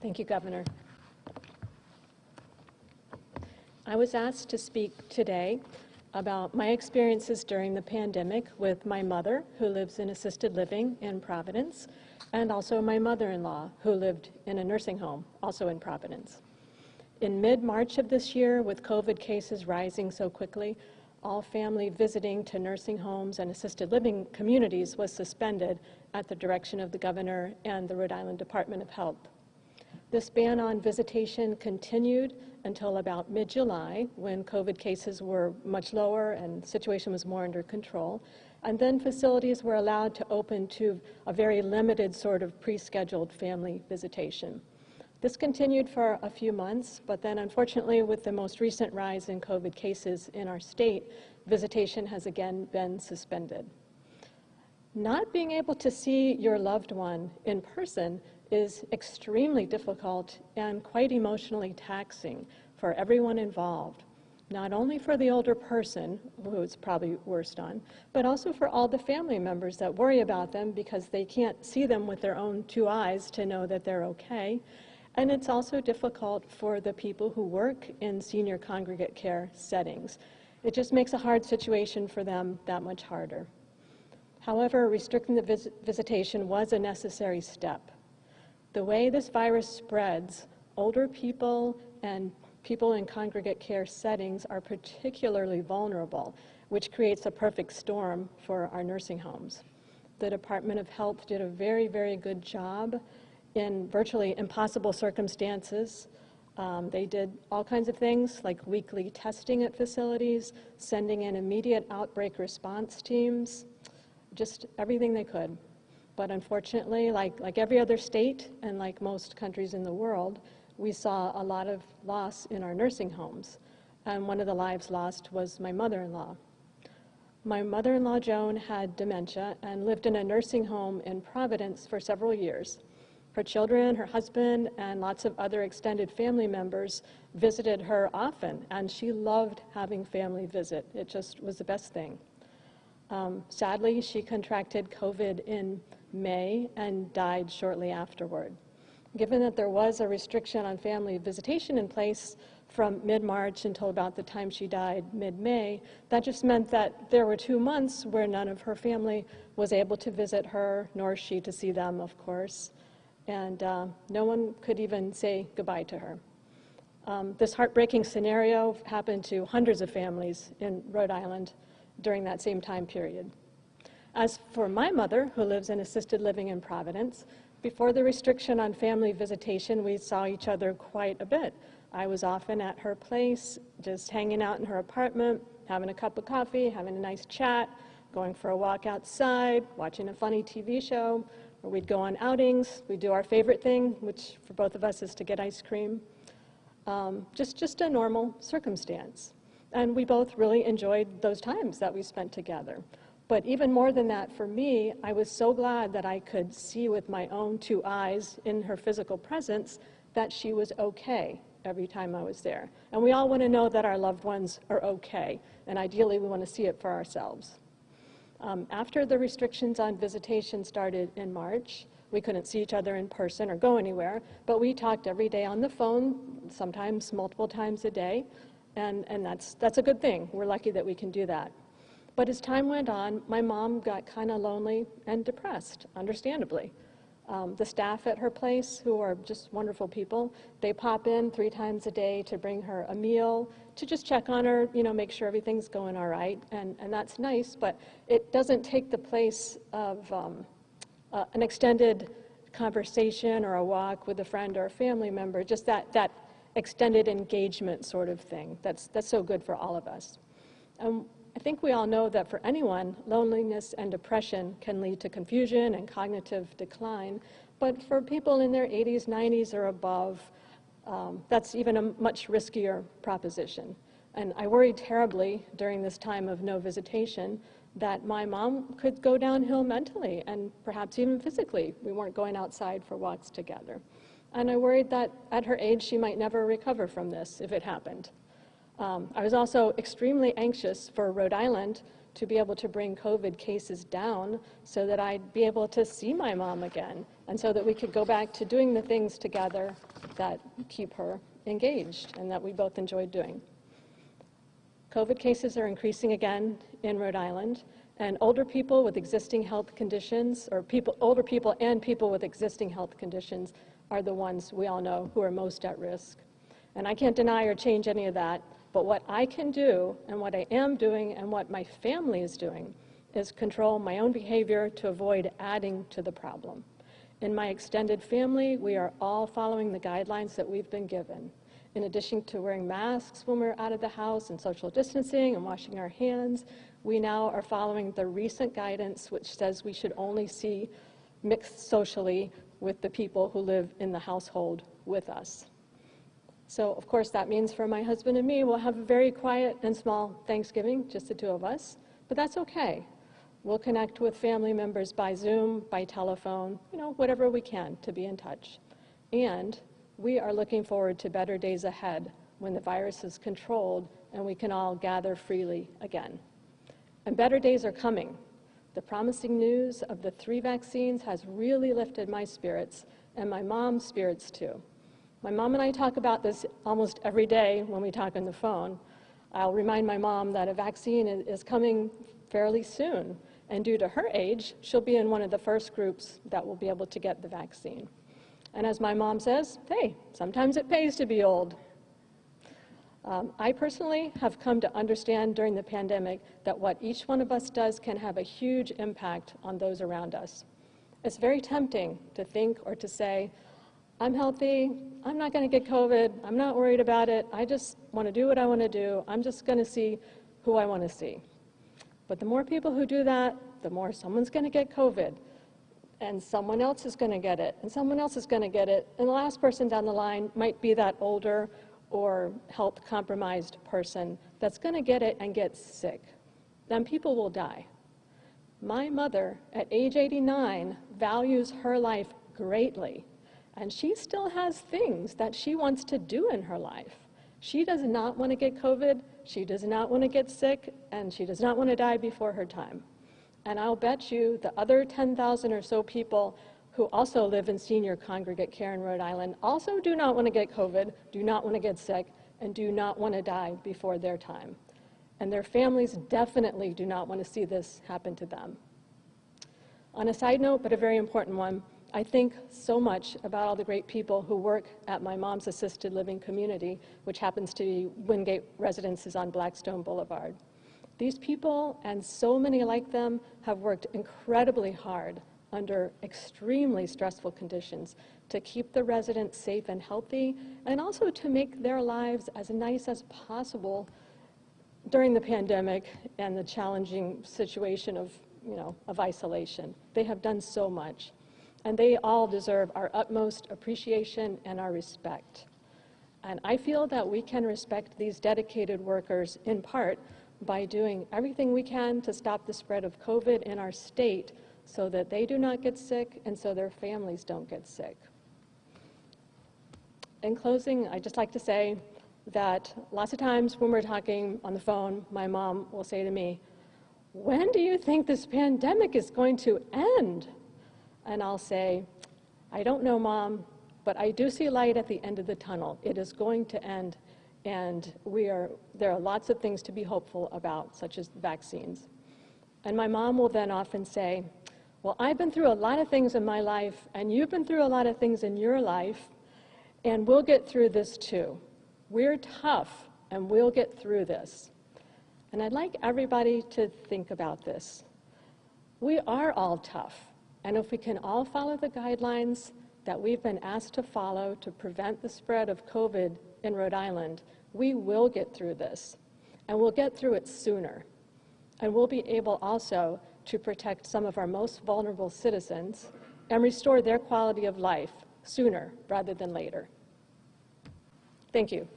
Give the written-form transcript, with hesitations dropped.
Thank you, Governor. I was asked to speak today about my experiences during the pandemic with my mother, who lives in assisted living in Providence, and also my mother-in-law, who lived in a nursing home, also in Providence. In mid-March of this year, with COVID cases rising so quickly, all family visiting to nursing homes and assisted living communities was suspended at the direction of the governor and the Rhode Island Department of Health. This ban on visitation continued until about mid-July, when COVID cases were much lower and the situation was more under control. And then facilities were allowed to open to a very limited sort of pre-scheduled family visitation. This continued for a few months, but then unfortunately with the most recent rise in COVID cases in our state, visitation has again been suspended. Not being able to see your loved one in person is extremely difficult and quite emotionally taxing for everyone involved, not only for the older person, who it's probably worst on, but also for all the family members that worry about them because they can't see them with their own two eyes to know that they're okay. And it's also difficult for the people who work in senior congregate care settings. It just makes a hard situation for them that much harder. However, restricting the visitation was a necessary step. The way this virus spreads, older people and people in congregate care settings are particularly vulnerable, which creates a perfect storm for our nursing homes. The Department of Health did a very, very good job in virtually impossible circumstances. They did all kinds of things like weekly testing at facilities, sending in immediate outbreak response teams, just everything they could. But unfortunately, like every other state and like most countries in the world, we saw a lot of loss in our nursing homes. And one of the lives lost was my mother-in-law. My mother-in-law, Joan, had dementia and lived in a nursing home in Providence for several years. Her children, her husband, and lots of other extended family members visited her often, and she loved having family visit. It just was the best thing. Sadly, she contracted COVID in May and died shortly afterward. Given that there was a restriction on family visitation in place from mid-March until about the time she died, mid-May, that just meant that there were 2 months where none of her family was able to visit her, nor she to see them, of course. And no one could even say goodbye to her. This heartbreaking scenario happened to hundreds of families in Rhode Island during that same time period. As for my mother, who lives in assisted living in Providence, before the restriction on family visitation, we saw each other quite a bit. I was often at her place, just hanging out in her apartment, having a cup of coffee, having a nice chat, going for a walk outside, watching a funny TV show, or we'd go on outings. We'd do our favorite thing, which for both of us is to get ice cream. Just a normal circumstance. And we both really enjoyed those times that we spent together. But even more than that, for me, I was so glad that I could see with my own two eyes in her physical presence that she was okay every time I was there. And we all want to know that our loved ones are okay, and ideally we want to see it for ourselves. After the restrictions on visitation started in March, we couldn't see each other in person or go anywhere, but we talked every day on the phone, sometimes multiple times a day, and that's a good thing. We're lucky that we can do that. But as time went on, my mom got kind of lonely and depressed, understandably. The staff at her place, who are just wonderful people, they pop in 3 times a day to bring her a meal, to just check on her, make sure everything's going all right, and that's nice, but it doesn't take the place of an extended conversation or a walk with a friend or a family member, just that extended engagement sort of thing. That's so good for all of us. I think we all know that for anyone, loneliness and depression can lead to confusion and cognitive decline, but for people in their 80s, 90s, or above, that's even a much riskier proposition. And I worried terribly during this time of no visitation that my mom could go downhill mentally and perhaps even physically. We weren't going outside for walks together. And I worried that at her age, she might never recover from this if it happened. I was also extremely anxious for Rhode Island to be able to bring COVID cases down so that I'd be able to see my mom again, and so that we could go back to doing the things together that keep her engaged and that we both enjoyed doing. COVID cases are increasing again in Rhode Island, and older people with existing health conditions, or older people and people with existing health conditions, are the ones we all know who are most at risk. And I can't deny or change any of that, but what I can do, and what I am doing, and what my family is doing, is control my own behavior to avoid adding to the problem. In my extended family, we are all following the guidelines that we've been given. In addition to wearing masks when we're out of the house and social distancing and washing our hands, we now are following the recent guidance which says we should only see mixed socially with the people who live in the household with us. So, of course, that means for my husband and me, we'll have a very quiet and small Thanksgiving, just the two of us, but that's okay. We'll connect with family members by Zoom, by telephone, whatever we can to be in touch. And we are looking forward to better days ahead when the virus is controlled and we can all gather freely again. And better days are coming. The promising news of the 3 vaccines has really lifted my spirits, and my mom's spirits too. My mom and I talk about this almost every day when we talk on the phone. I'll remind my mom that a vaccine is coming fairly soon, and due to her age, she'll be in one of the first groups that will be able to get the vaccine. And as my mom says, hey, sometimes it pays to be old. I personally have come to understand during the pandemic that what each one of us does can have a huge impact on those around us. It's very tempting to think or to say, I'm healthy, I'm not going to get COVID, I'm not worried about it, I just want to do what I want to do, I'm just going to see who I want to see. But the more people who do that, the more someone's going to get COVID, and someone else is going to get it, and someone else is going to get it, and the last person down the line might be that older or health-compromised person that's going to get it and get sick. Then people will die. My mother, at age 89, values her life greatly, and she still has things that she wants to do in her life. She does not want to get COVID, she does not want to get sick, and she does not want to die before her time. And I'll bet you the other 10,000 or so people who also live in senior congregate care in Rhode Island also do not want to get COVID, do not want to get sick, and do not want to die before their time. And their families definitely do not want to see this happen to them. On a side note, but a very important one, I think so much about all the great people who work at my mom's assisted living community, which happens to be Wingate Residences on Blackstone Boulevard. These people, and so many like them, have worked incredibly hard under extremely stressful conditions to keep the residents safe and healthy, and also to make their lives as nice as possible during the pandemic and the challenging situation of isolation. They have done so much, and they all deserve our utmost appreciation and our respect. And I feel that we can respect these dedicated workers in part by doing everything we can to stop the spread of COVID in our state so that they do not get sick and so their families don't get sick. In closing, I'd just like to say that lots of times when we're talking on the phone, my mom will say to me, "When do you think this pandemic is going to end?" And I'll say, "I don't know, Mom, but I do see light at the end of the tunnel. It is going to end, and there are lots of things to be hopeful about, such as vaccines." And my mom will then often say, "Well, I've been through a lot of things in my life, and you've been through a lot of things in your life, and we'll get through this too. We're tough, and we'll get through this." And I'd like everybody to think about this. We are all tough, and if we can all follow the guidelines that we've been asked to follow to prevent the spread of COVID in Rhode Island, we will get through this, and we'll get through it sooner. And we'll be able also to protect some of our most vulnerable citizens and restore their quality of life sooner rather than later. Thank you.